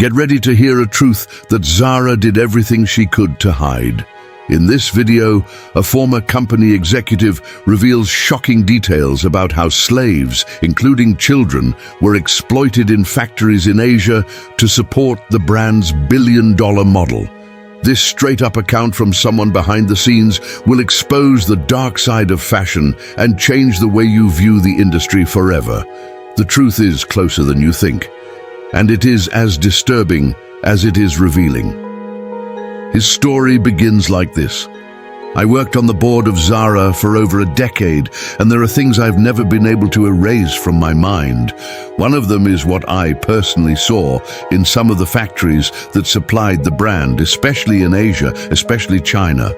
Get ready to hear a truth that Zara did everything she could to hide. In this video, a former company executive reveals shocking details about how slaves, including children, were exploited in factories in Asia to support the brand's billion-dollar model. This straight-up account from someone behind the scenes will expose the dark side of fashion and change the way you view the industry forever. The truth is closer than you think, and it is as disturbing as it is revealing. His story begins like this. I worked on the board of Zara for over a decade, and there are things I've never been able to erase from my mind. One of them is what I personally saw in some of the factories that supplied the brand, especially in Asia, especially China.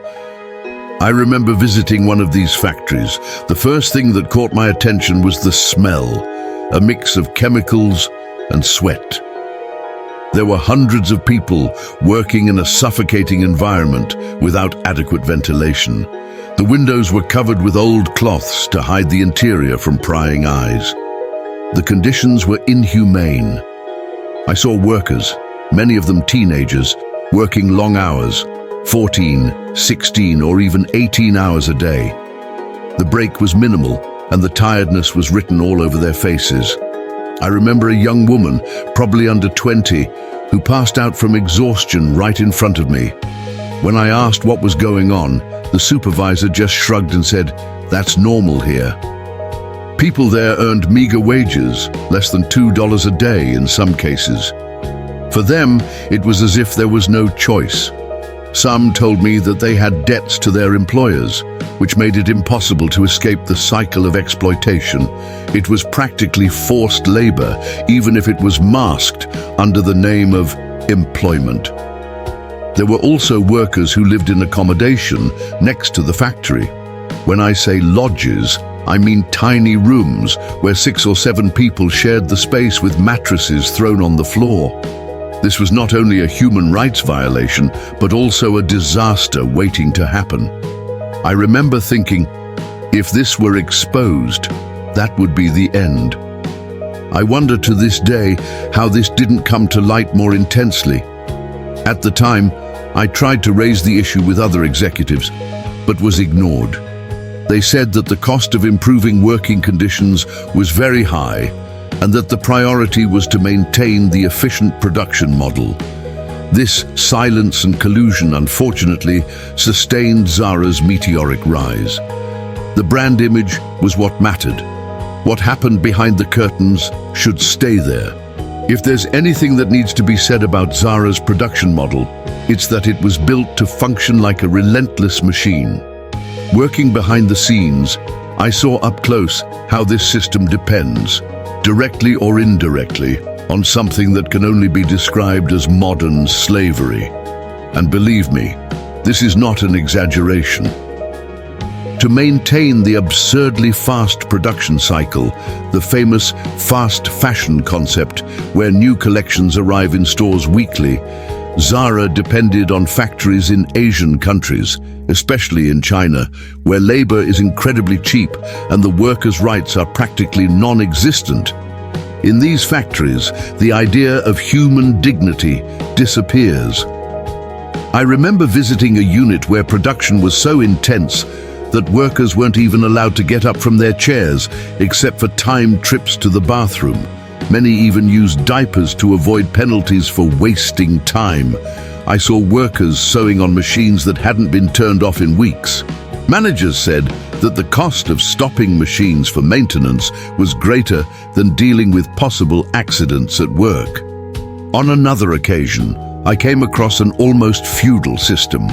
I remember visiting one of these factories. The first thing that caught my attention was the smell, a mix of chemicals and sweat. There were hundreds of people working in a suffocating environment without adequate ventilation. The windows were covered with old cloths to hide the interior from prying eyes. The conditions were inhumane. I saw workers, many of them teenagers, working long hours, 14, 16, or even 18 hours a day. The break was minimal, and the tiredness was written all over their faces. I remember a young woman, probably under 20, who passed out from exhaustion right in front of me. When I asked what was going on, the supervisor just shrugged and said, "That's normal here." People there earned meager wages, less than $2 a day in some cases. For them, it was as if there was no choice. Some told me that they had debts to their employers, which made it impossible to escape the cycle of exploitation. It was practically forced labor, even if it was masked under the name of employment. There were also workers who lived in accommodation next to the factory. When I say lodges, I mean tiny rooms where 6 or 7 people shared the space with mattresses thrown on the floor. This was not only a human rights violation, but also a disaster waiting to happen. I remember thinking, if this were exposed, that would be the end. I wonder to this day how this didn't come to light more intensely. At the time, I tried to raise the issue with other executives, but was ignored. They said that the cost of improving working conditions was very high, and that the priority was to maintain the efficient production model. This silence and collusion, unfortunately, sustained Zara's meteoric rise. The brand image was what mattered. What happened behind the curtains should stay there. If there's anything that needs to be said about Zara's production model, it's that it was built to function like a relentless machine. Working behind the scenes, I saw up close how this system depends, directly or indirectly, on something that can only be described as modern slavery. And believe me, this is not an exaggeration. To maintain the absurdly fast production cycle, the famous fast fashion concept, where new collections arrive in stores weekly, Zara depended on factories in Asian countries, especially in China, where labor is incredibly cheap and the workers' rights are practically non-existent. In these factories, the idea of human dignity disappears. I remember visiting a unit where production was so intense that workers weren't even allowed to get up from their chairs except for timed trips to the bathroom. Many even used diapers to avoid penalties for wasting time. I saw workers sewing on machines that hadn't been turned off in weeks. Managers said that the cost of stopping machines for maintenance was greater than dealing with possible accidents at work. On another occasion, I came across an almost feudal system.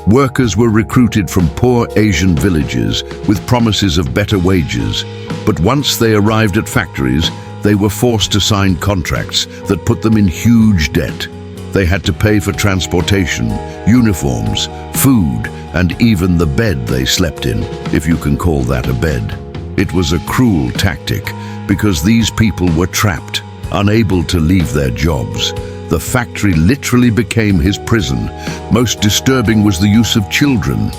Workers were recruited from poor Asian villages with promises of better wages, but once they arrived at factories, they were forced to sign contracts that put them in huge debt. They had to pay for transportation, uniforms, food, and even the bed they slept in, if you can call that a bed. It was a cruel tactic because these people were trapped, unable to leave their jobs. The factory literally became his prison. Most disturbing was the use of children.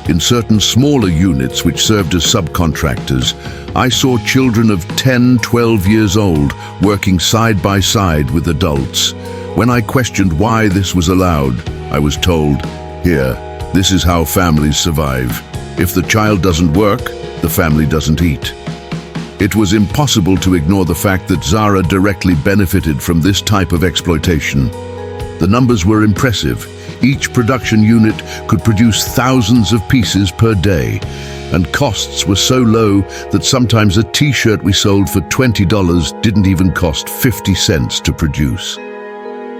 In certain smaller units which served as subcontractors, I saw children of 10, 12 years old working side by side with adults. When I questioned why this was allowed, I was told, "Here, this is how families survive. If the child doesn't work, the family doesn't eat." It was impossible to ignore the fact that Zara directly benefited from this type of exploitation. The numbers were impressive. Each production unit could produce thousands of pieces per day, and costs were so low that sometimes a t-shirt we sold for $20 didn't even cost 50 cents to produce.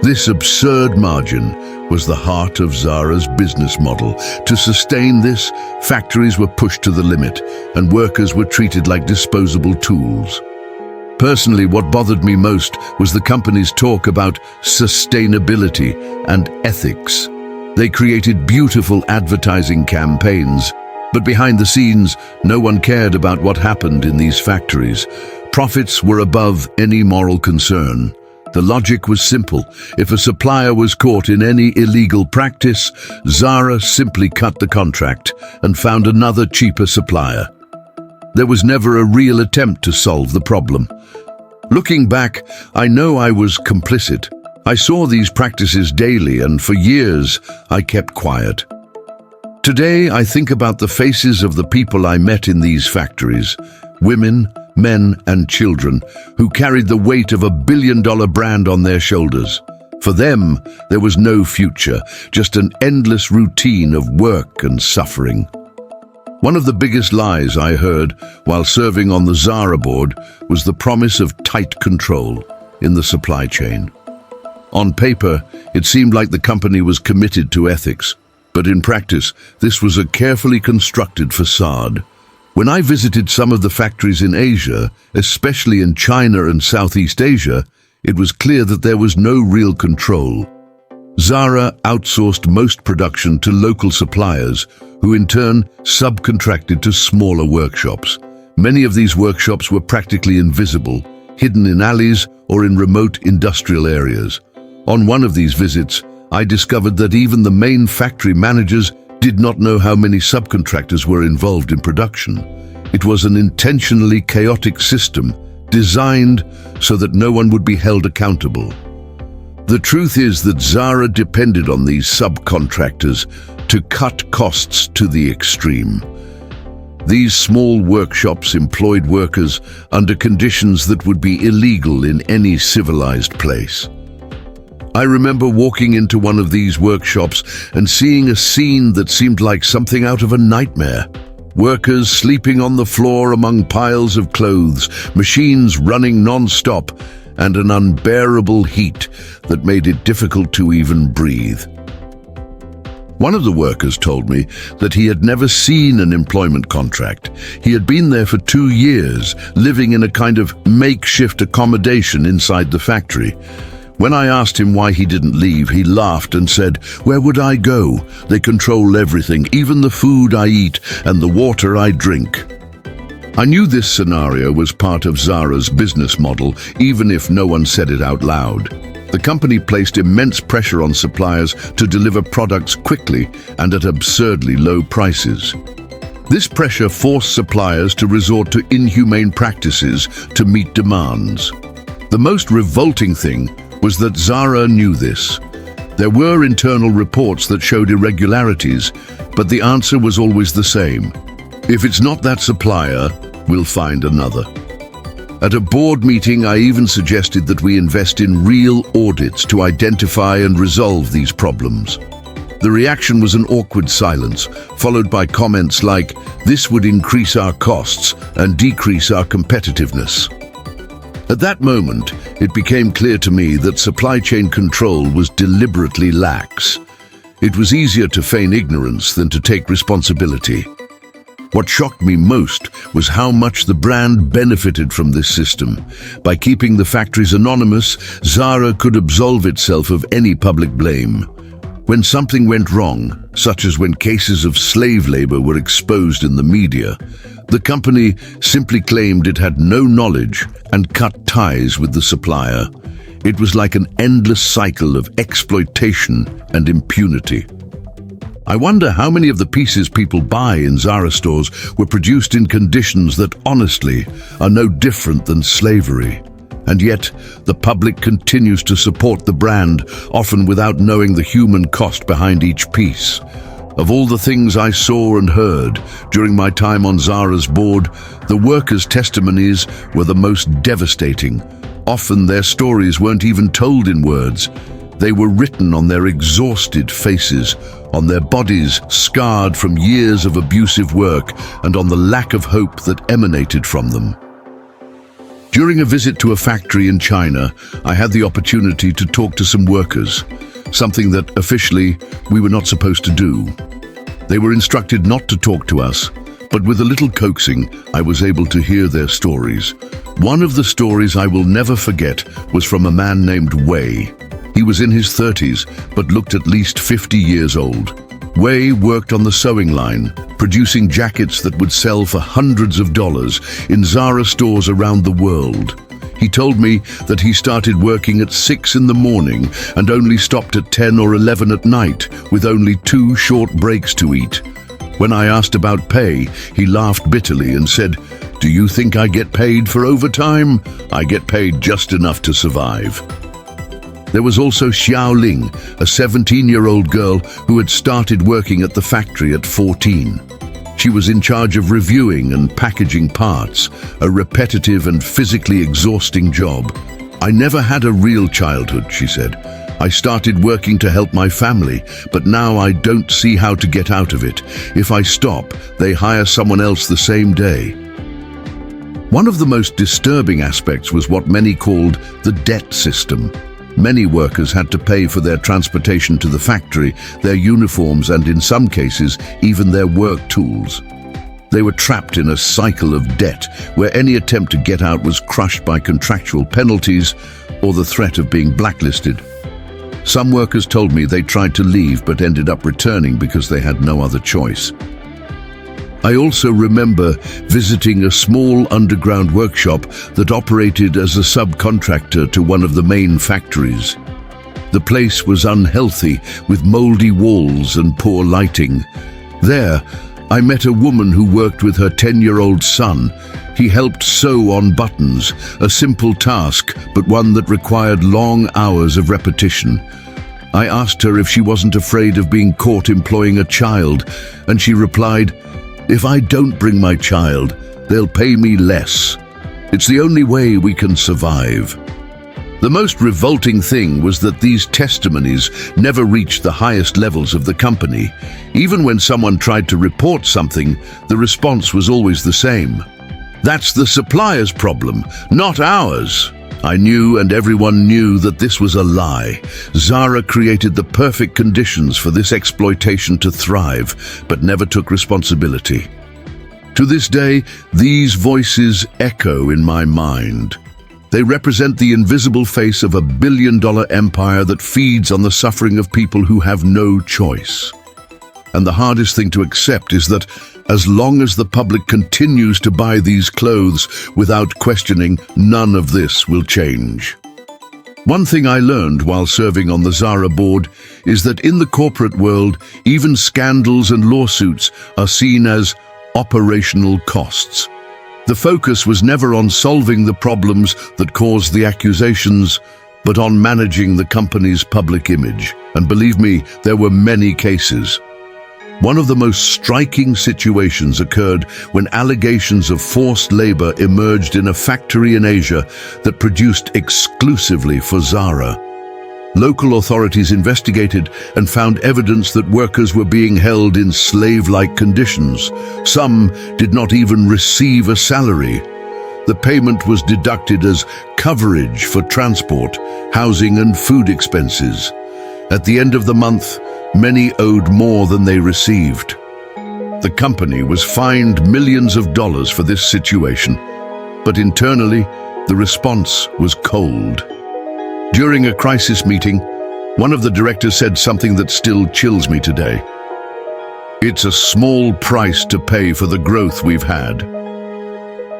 This absurd margin was the heart of Zara's business model. To sustain this, factories were pushed to the limit, and workers were treated like disposable tools. Personally, what bothered me most was the company's talk about sustainability and ethics. They created beautiful advertising campaigns, but behind the scenes, no one cared about what happened in these factories. Profits were above any moral concern. The logic was simple. If a supplier was caught in any illegal practice, Zara simply cut the contract and found another cheaper supplier. There was never a real attempt to solve the problem. Looking back, I know I was complicit. I saw these practices daily, and for years, I kept quiet. Today, I think about the faces of the people I met in these factories, women, men, and children, who carried the weight of a billion-dollar brand on their shoulders. For them, there was no future, just an endless routine of work and suffering. One of the biggest lies I heard while serving on the Zara board was the promise of tight control in the supply chain. On paper, it seemed like the company was committed to ethics, but in practice, this was a carefully constructed facade. When I visited some of the factories in Asia, especially in China and Southeast Asia, it was clear that there was no real control. Zara outsourced most production to local suppliers, who in turn subcontracted to smaller workshops. Many of these workshops were practically invisible, hidden in alleys or in remote industrial areas. On one of these visits, I discovered that even the main factory managers did not know how many subcontractors were involved in production. It was an intentionally chaotic system, designed so that no one would be held accountable. The truth is that Zara depended on these subcontractors to cut costs to the extreme. These small workshops employed workers under conditions that would be illegal in any civilized place. I remember walking into one of these workshops and seeing a scene that seemed like something out of a nightmare. Workers sleeping on the floor among piles of clothes, machines running non-stop, and an unbearable heat that made it difficult to even breathe. One of the workers told me that he had never seen an employment contract. He had been there for 2 years, living in a kind of makeshift accommodation inside the factory. When I asked him why he didn't leave, he laughed and said, "Where would I go? They control everything, even the food I eat and the water I drink." I knew this scenario was part of Zara's business model, even if no one said it out loud. The company placed immense pressure on suppliers to deliver products quickly and at absurdly low prices. This pressure forced suppliers to resort to inhumane practices to meet demands. The most revolting thing was that Zara knew this. There were internal reports that showed irregularities, but the answer was always the same. If it's not that supplier, we'll find another. At a board meeting, I even suggested that we invest in real audits to identify and resolve these problems. The reaction was an awkward silence, followed by comments like, "This would increase our costs and decrease our competitiveness." At that moment, it became clear to me that supply chain control was deliberately lax. It was easier to feign ignorance than to take responsibility. What shocked me most was how much the brand benefited from this system. By keeping the factories anonymous, Zara could absolve itself of any public blame. When something went wrong, such as when cases of slave labor were exposed in the media, the company simply claimed it had no knowledge and cut ties with the supplier. It was like an endless cycle of exploitation and impunity. I wonder how many of the pieces people buy in Zara stores were produced in conditions that honestly are no different than slavery. And yet, the public continues to support the brand, often without knowing the human cost behind each piece. Of all the things I saw and heard during my time on Zara's board, the workers' testimonies were the most devastating. Often their stories weren't even told in words. They were written on their exhausted faces, on their bodies scarred from years of abusive work, and on the lack of hope that emanated from them. During a visit to a factory in China, I had the opportunity to talk to some workers, something that officially we were not supposed to do. They were instructed not to talk to us, but with a little coaxing, I was able to hear their stories. One of the stories I will never forget was from a man named Wei. He was in his 30s, but looked at least 50 years old. Wei worked on the sewing line, producing jackets that would sell for hundreds of dollars in Zara stores around the world. He told me that he started working at 6 in the morning and only stopped at 10 or 11 at night, with only 2 short breaks to eat. When I asked about pay, he laughed bitterly and said, "Do you think I get paid for overtime? I get paid just enough to survive." There was also Xiao Ling, a 17-year-old girl who had started working at the factory at 14. She was in charge of reviewing and packaging parts, a repetitive and physically exhausting job. "I never had a real childhood," she said. "I started working to help my family, but now I don't see how to get out of it. If I stop, they hire someone else the same day." One of the most disturbing aspects was what many called the debt system. Many workers had to pay for their transportation to the factory, their uniforms, and in some cases, even their work tools. They were trapped in a cycle of debt, where any attempt to get out was crushed by contractual penalties or the threat of being blacklisted. Some workers told me they tried to leave but ended up returning because they had no other choice. I also remember visiting a small underground workshop that operated as a subcontractor to one of the main factories. The place was unhealthy, with moldy walls and poor lighting. There, I met a woman who worked with her 10-year-old son. He helped sew on buttons, a simple task, but one that required long hours of repetition. I asked her if she wasn't afraid of being caught employing a child, and she replied, "If I don't bring my child, they'll pay me less. It's the only way we can survive." The most revolting thing was that these testimonies never reached the highest levels of the company. Even when someone tried to report something, the response was always the same. "That's the supplier's problem, not ours." I knew, and everyone knew, that this was a lie. Zara created the perfect conditions for this exploitation to thrive, but never took responsibility. To this day, these voices echo in my mind. They represent the invisible face of a billion-dollar empire that feeds on the suffering of people who have no choice. And the hardest thing to accept is that as long as the public continues to buy these clothes without questioning, none of this will change. One thing I learned while serving on the Zara board is that in the corporate world, even scandals and lawsuits are seen as operational costs. The focus was never on solving the problems that caused the accusations, but on managing the company's public image. And believe me, there were many cases. One of the most striking situations occurred when allegations of forced labor emerged in a factory in Asia that produced exclusively for Zara. Local authorities investigated and found evidence that workers were being held in slave-like conditions. Some did not even receive a salary. The payment was deducted as coverage for transport, housing, and food expenses. At the end of the month, many owed more than they received. The company was fined millions of dollars for this situation, but internally, the response was cold. During a crisis meeting, one of the directors said something that still chills me today. "It's a small price to pay for the growth we've had."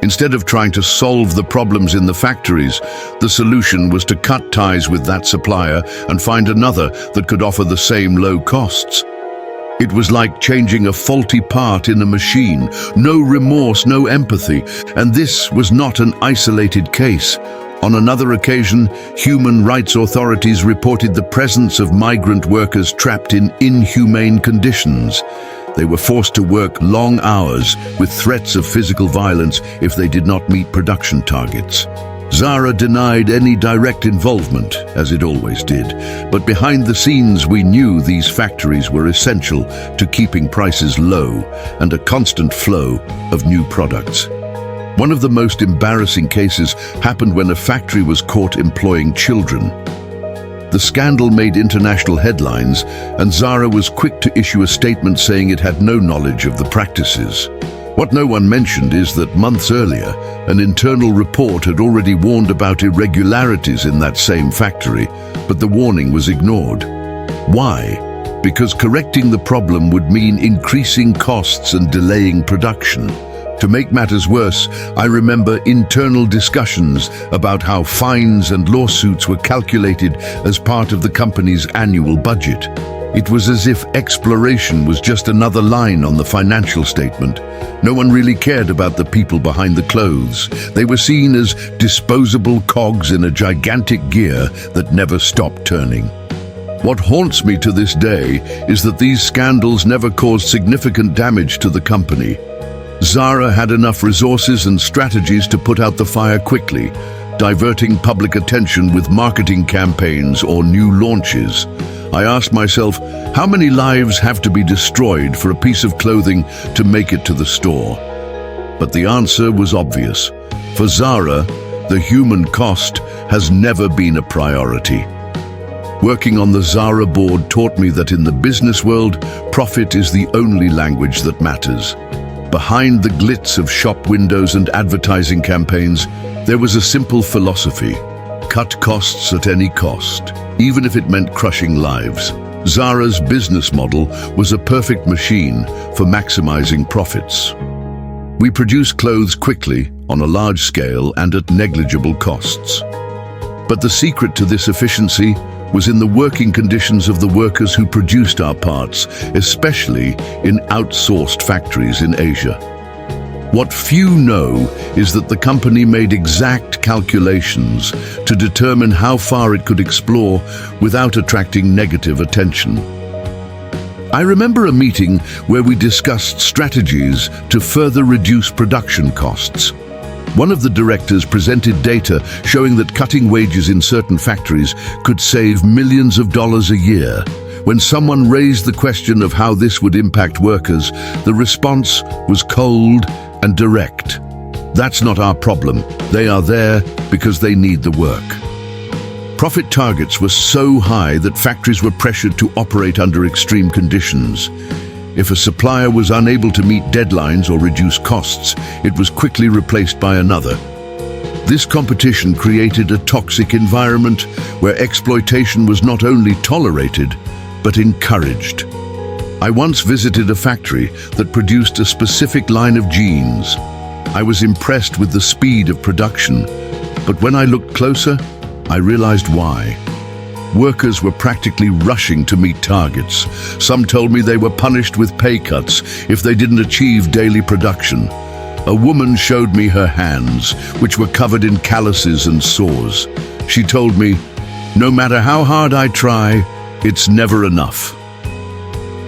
Instead of trying to solve the problems in the factories, the solution was to cut ties with that supplier and find another that could offer the same low costs. It was like changing a faulty part in a machine. No remorse, no empathy. And this was not an isolated case. On another occasion, human rights authorities reported the presence of migrant workers trapped in inhumane conditions. They were forced to work long hours with threats of physical violence if they did not meet production targets. Zara denied any direct involvement, as it always did, but behind the scenes we knew these factories were essential to keeping prices low and a constant flow of new products. One of the most embarrassing cases happened when a factory was caught employing children. The scandal made international headlines, and Zara was quick to issue a statement saying it had no knowledge of the practices. What no one mentioned is that months earlier, an internal report had already warned about irregularities in that same factory, but the warning was ignored. Why? Because correcting the problem would mean increasing costs and delaying production. To make matters worse, I remember internal discussions about how fines and lawsuits were calculated as part of the company's annual budget. It was as if exploration was just another line on the financial statement. No one really cared about the people behind the clothes. They were seen as disposable cogs in a gigantic gear that never stopped turning. What haunts me to this day is that these scandals never caused significant damage to the company. Zara had enough resources and strategies to put out the fire quickly, diverting public attention with marketing campaigns or new launches. I asked myself, how many lives have to be destroyed for a piece of clothing to make it to the store? But the answer was obvious. For Zara, the human cost has never been a priority. Working on the Zara board taught me that in the business world, profit is the only language that matters. Behind the glitz of shop windows and advertising campaigns, there was a simple philosophy: cut costs at any cost, even if it meant crushing lives. Zara's business model was a perfect machine for maximizing profits. We produced clothes quickly, on a large scale, and at negligible costs. But the secret to this efficiency was in the working conditions of the workers who produced our parts, especially in outsourced factories in Asia. What few know is that the company made exact calculations to determine how far it could explore without attracting negative attention. I remember a meeting where we discussed strategies to further reduce production costs. One of the directors presented data showing that cutting wages in certain factories could save millions of dollars a year. When someone raised the question of how this would impact workers, the response was cold and direct. That's not our problem. They are there because they need the work. Profit targets were so high that factories were pressured to operate under extreme conditions. If a supplier was unable to meet deadlines or reduce costs, it was quickly replaced by another. This competition created a toxic environment where exploitation was not only tolerated, but encouraged. I once visited a factory that produced a specific line of jeans. I was impressed with the speed of production, but when I looked closer, I realized why. Workers were practically rushing to meet targets. Some told me they were punished with pay cuts if they didn't achieve daily production. A woman showed me her hands, which were covered in calluses and sores. She told me, "No matter how hard I try, it's never enough."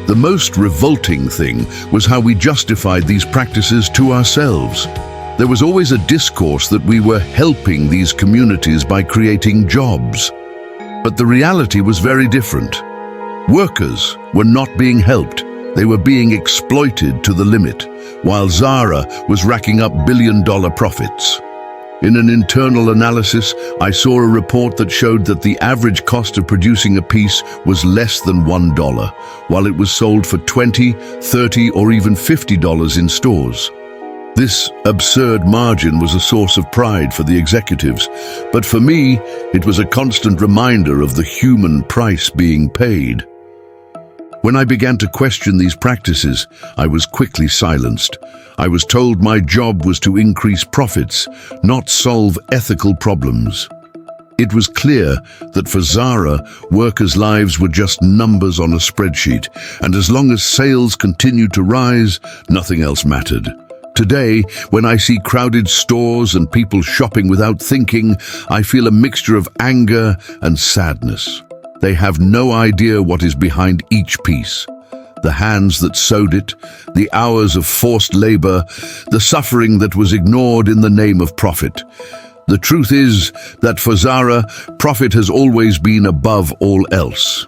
The most revolting thing was how we justified these practices to ourselves. There was always a discourse that we were helping these communities by creating jobs. But the reality was very different. Workers were not being helped. They were being exploited to the limit, while Zara was racking up billion-dollar profits. In an internal analysis, I saw a report that showed that the average cost of producing a piece was less than $1, while it was sold for $20, $30, or even $50 in stores. This absurd margin was a source of pride for the executives, but for me, it was a constant reminder of the human price being paid. When I began to question these practices, I was quickly silenced. I was told my job was to increase profits, not solve ethical problems. It was clear that for Zara, workers' lives were just numbers on a spreadsheet, and as long as sales continued to rise, nothing else mattered. Today, when I see crowded stores and people shopping without thinking, I feel a mixture of anger and sadness. They have no idea what is behind each piece. The hands that sewed it, the hours of forced labor, the suffering that was ignored in the name of profit. The truth is that for Zara, profit has always been above all else.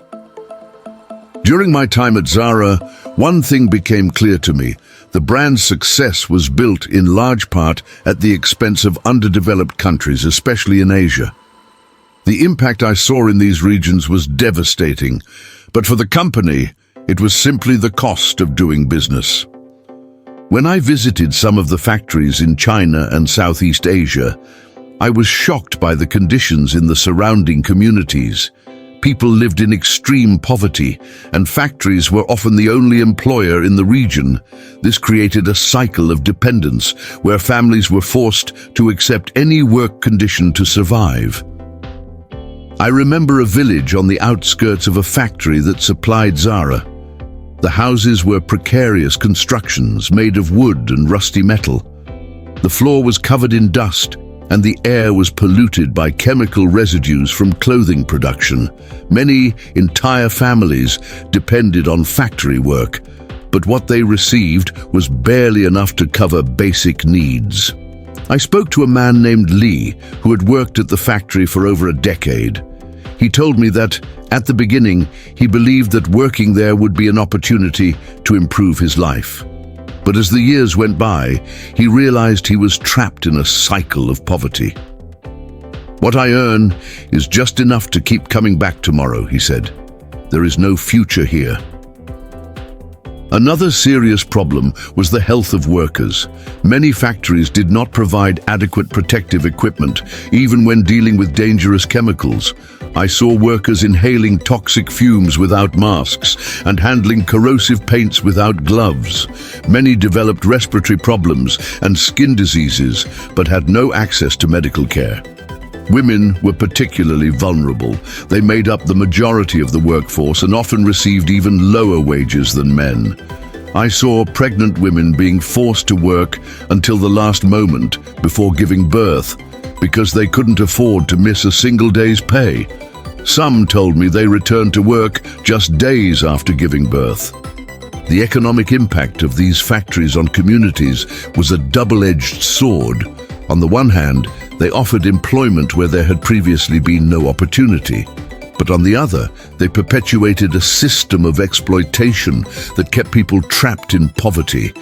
During my time at Zara, one thing became clear to me. The brand's success was built in large part at the expense of underdeveloped countries, especially in Asia. The impact I saw in these regions was devastating, but for the company, it was simply the cost of doing business. When I visited some of the factories in China and Southeast Asia, I was shocked by the conditions in the surrounding communities. People lived in extreme poverty, and factories were often the only employer in the region. This created a cycle of dependence, where families were forced to accept any work condition to survive. I remember a village on the outskirts of a factory that supplied Zara. The houses were precarious constructions made of wood and rusty metal. The floor was covered in dust, and the air was polluted by chemical residues from clothing production. Many entire families depended on factory work, but what they received was barely enough to cover basic needs. I spoke to a man named Lee, who had worked at the factory for over a decade. He told me that, at the beginning, he believed that working there would be an opportunity to improve his life. But as the years went by, he realized he was trapped in a cycle of poverty. "What I earn is just enough to keep coming back tomorrow," he said. "There is no future here." Another serious problem was the health of workers. Many factories did not provide adequate protective equipment, even when dealing with dangerous chemicals. I saw workers inhaling toxic fumes without masks and handling corrosive paints without gloves. Many developed respiratory problems and skin diseases, but had no access to medical care. Women were particularly vulnerable. They made up the majority of the workforce and often received even lower wages than men. I saw pregnant women being forced to work until the last moment before giving birth because they couldn't afford to miss a single day's pay. Some told me they returned to work just days after giving birth. The economic impact of these factories on communities was a double-edged sword. On the one hand, they offered employment where there had previously been no opportunity. But on the other, they perpetuated a system of exploitation that kept people trapped in poverty.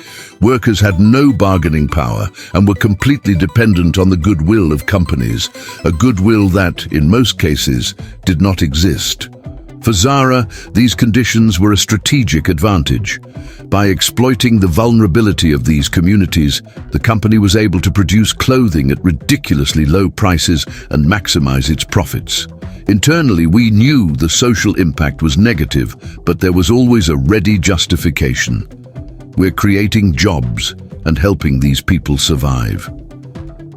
Workers had no bargaining power and were completely dependent on the goodwill of companies, a goodwill that, in most cases, did not exist. For Zara, these conditions were a strategic advantage. By exploiting the vulnerability of these communities, the company was able to produce clothing at ridiculously low prices and maximize its profits. Internally, we knew the social impact was negative, but there was always a ready justification. We're creating jobs and helping these people survive.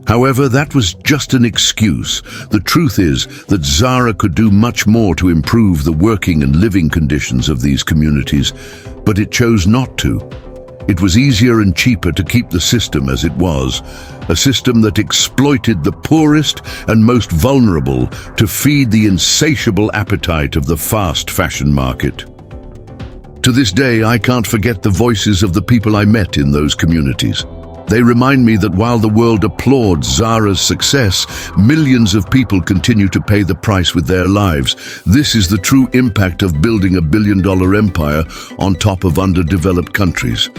However, that was just an excuse. The truth is that Zara could do much more to improve the working and living conditions of these communities, but it chose not to. It was easier and cheaper to keep the system as it was, a system that exploited the poorest and most vulnerable to feed the insatiable appetite of the fast fashion market. To this day, I can't forget the voices of the people I met in those communities. They remind me that while the world applauds Zara's success, millions of people continue to pay the price with their lives. This is the true impact of building a billion-dollar empire on top of underdeveloped countries.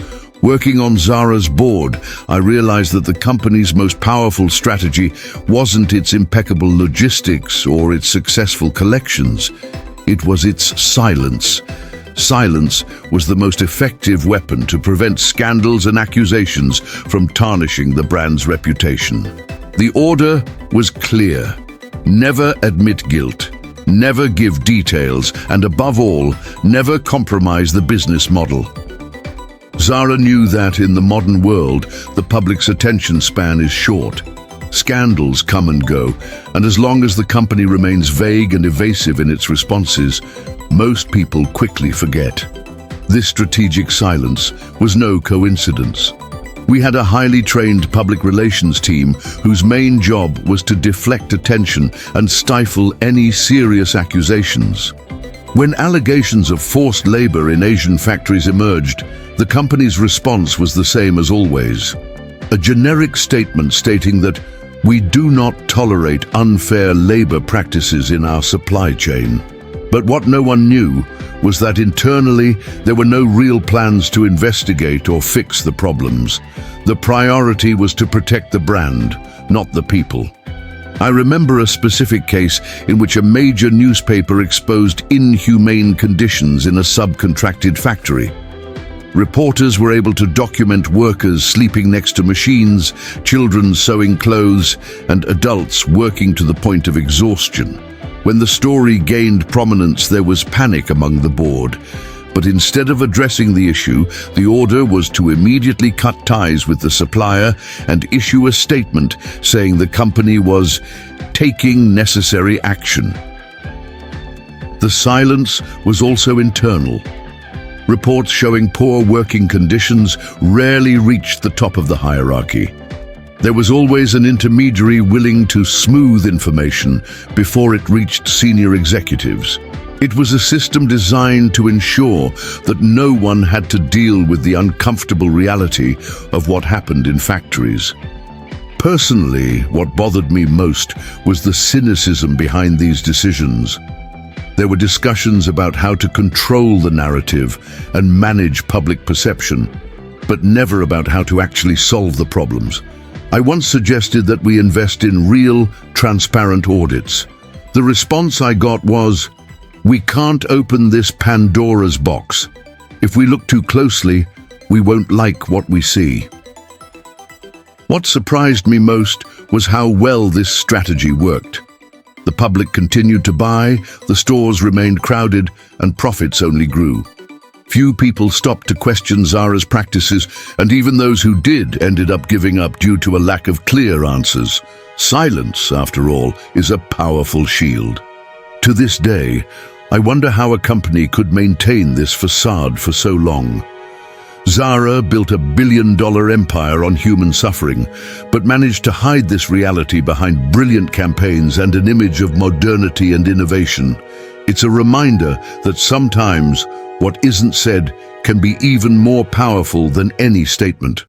Working on Zara's board, I realized that the company's most powerful strategy wasn't its impeccable logistics or its successful collections. It was its silence. Silence was the most effective weapon to prevent scandals and accusations from tarnishing the brand's reputation. The order was clear. Never admit guilt, never give details, and above all, never compromise the business model. Zara knew that in the modern world, the public's attention span is short. Scandals come and go, and as long as the company remains vague and evasive in its responses, most people quickly forget. This strategic silence was no coincidence. We had a highly trained public relations team whose main job was to deflect attention and stifle any serious accusations. When allegations of forced labor in Asian factories emerged, the company's response was the same as always. A generic statement stating that we do not tolerate unfair labor practices in our supply chain. But what no one knew was that internally there were no real plans to investigate or fix the problems. The priority was to protect the brand, not the people. I remember a specific case in which a major newspaper exposed inhumane conditions in a subcontracted factory. Reporters were able to document workers sleeping next to machines, children sewing clothes, and adults working to the point of exhaustion. When the story gained prominence, there was panic among the board. But instead of addressing the issue, the order was to immediately cut ties with the supplier and issue a statement saying the company was taking necessary action. The silence was also internal. Reports showing poor working conditions rarely reached the top of the hierarchy. There was always an intermediary willing to smooth information before it reached senior executives. It was a system designed to ensure that no one had to deal with the uncomfortable reality of what happened in factories. Personally, what bothered me most was the cynicism behind these decisions. There were discussions about how to control the narrative and manage public perception, but never about how to actually solve the problems. I once suggested that we invest in real, transparent audits. The response I got was, "We can't open this Pandora's box. If we look too closely, we won't like what we see." What surprised me most was how well this strategy worked. The public continued to buy, the stores remained crowded, and profits only grew. Few people stopped to question Zara's practices, and even those who did ended up giving up due to a lack of clear answers. Silence, after all, is a powerful shield. To this day, I wonder how a company could maintain this facade for so long. Zara built a billion-dollar empire on human suffering, but managed to hide this reality behind brilliant campaigns and an image of modernity and innovation. It's a reminder that sometimes what isn't said can be even more powerful than any statement.